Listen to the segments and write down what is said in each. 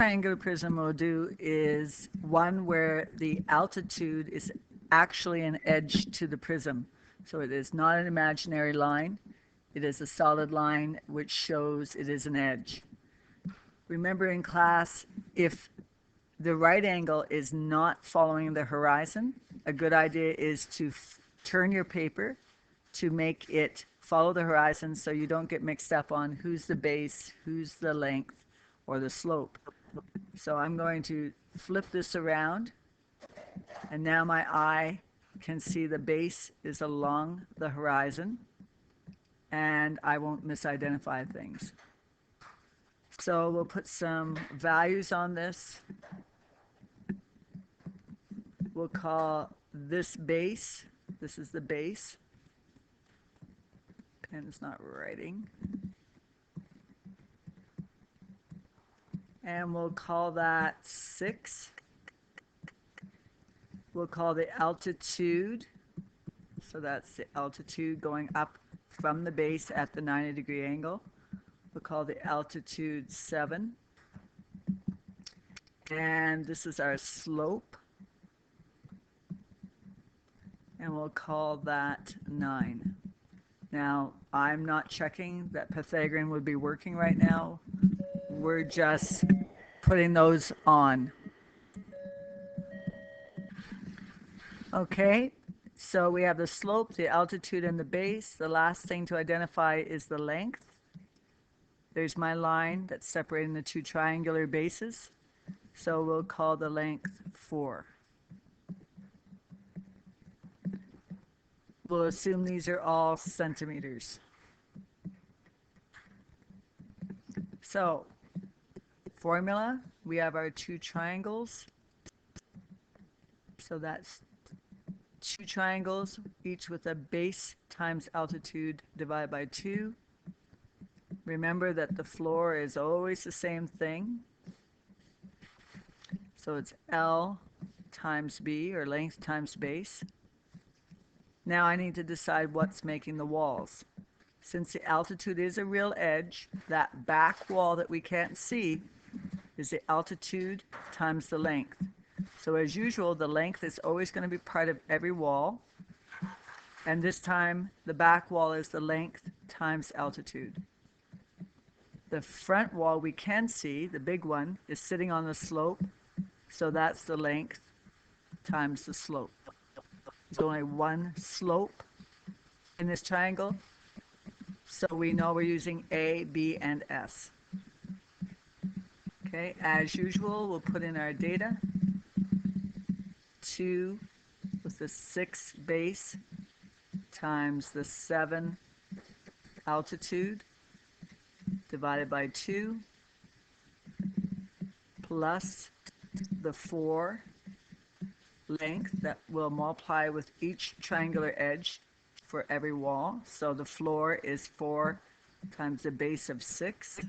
Triangular prism we'll do is one where the altitude is actually an edge to the prism. So it is not an imaginary line. It is a solid line which shows it is an edge. Remember in class, if the right angle is not following the horizon, a good idea is to turn your paper to make it follow the horizon so you don't get mixed up on who's the base, who's the length, or the slope. So I'm going to flip this around, and now my eye can see the base is along the horizon, and I won't misidentify things. So we'll put some values on this. We'll call this base. This is the base. Pen is not writing. And we'll call that 6. We'll call the altitude. So that's the altitude going up from the base at the 90-degree angle. We'll call the altitude 7. And this is our slope. And we'll call that 9. Now, I'm not checking that Pythagorean would be working right now. We're just putting those on. Okay, so we have the slope, the altitude, and the base. The last thing to identify is the length. There's my line that's separating the two triangular bases. So we'll call the length 4. We'll assume these are all centimeters. So, formula, we have our two triangles. So that's two triangles, each with a base times altitude divided by 2. Remember that the floor is always the same thing. So it's L times B, or length times base. Now I need to decide what's making the walls. Since the altitude is a real edge, that back wall that we can't see is the altitude times the length. So as usual, the length is always going to be part of every wall. And this time, the back wall is the length times altitude. The front wall we can see, the big one, is sitting on the slope. So that's the length times the slope. There's only one slope in this triangle. So we know we're using A, B, and S. Okay, as usual, we'll put in our data. 2 with the 6 base times the 7 altitude divided by 2 plus the 4 length that will multiply with each triangular edge for every wall. So the floor is 4 times the base of 6.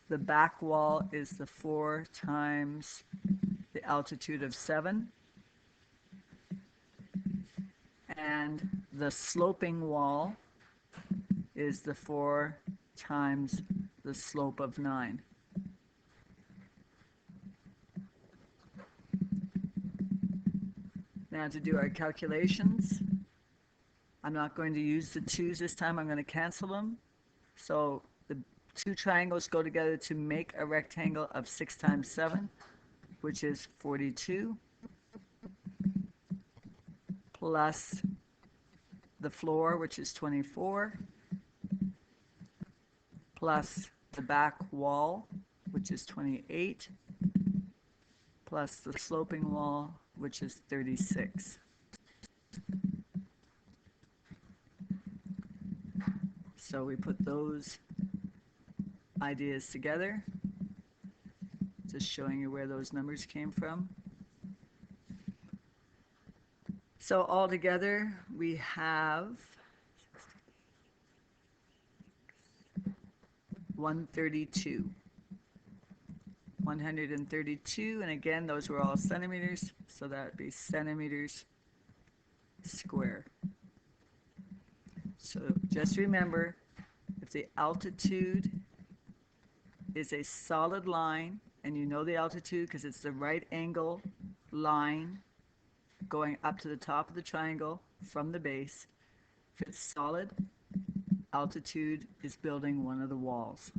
The back wall is the 4 times the altitude of 7. And the sloping wall is the 4 times the slope of 9. Now to do our calculations, I'm not going to use the 2's this time, I'm going to cancel them. So the two triangles go together to make a rectangle of 6 times 7, which is 42, plus the floor, which is 24, plus the back wall, which is 28, plus the sloping wall, which is 36. So we put those ideas together, just showing you where those numbers came from. So altogether we have 132. 132, and again, those were all centimeters, so that would be centimeters square. So just remember, if the altitude is a solid line, and you know the altitude because it's the right angle line going up to the top of the triangle from the base. If it's solid, altitude is building one of the walls.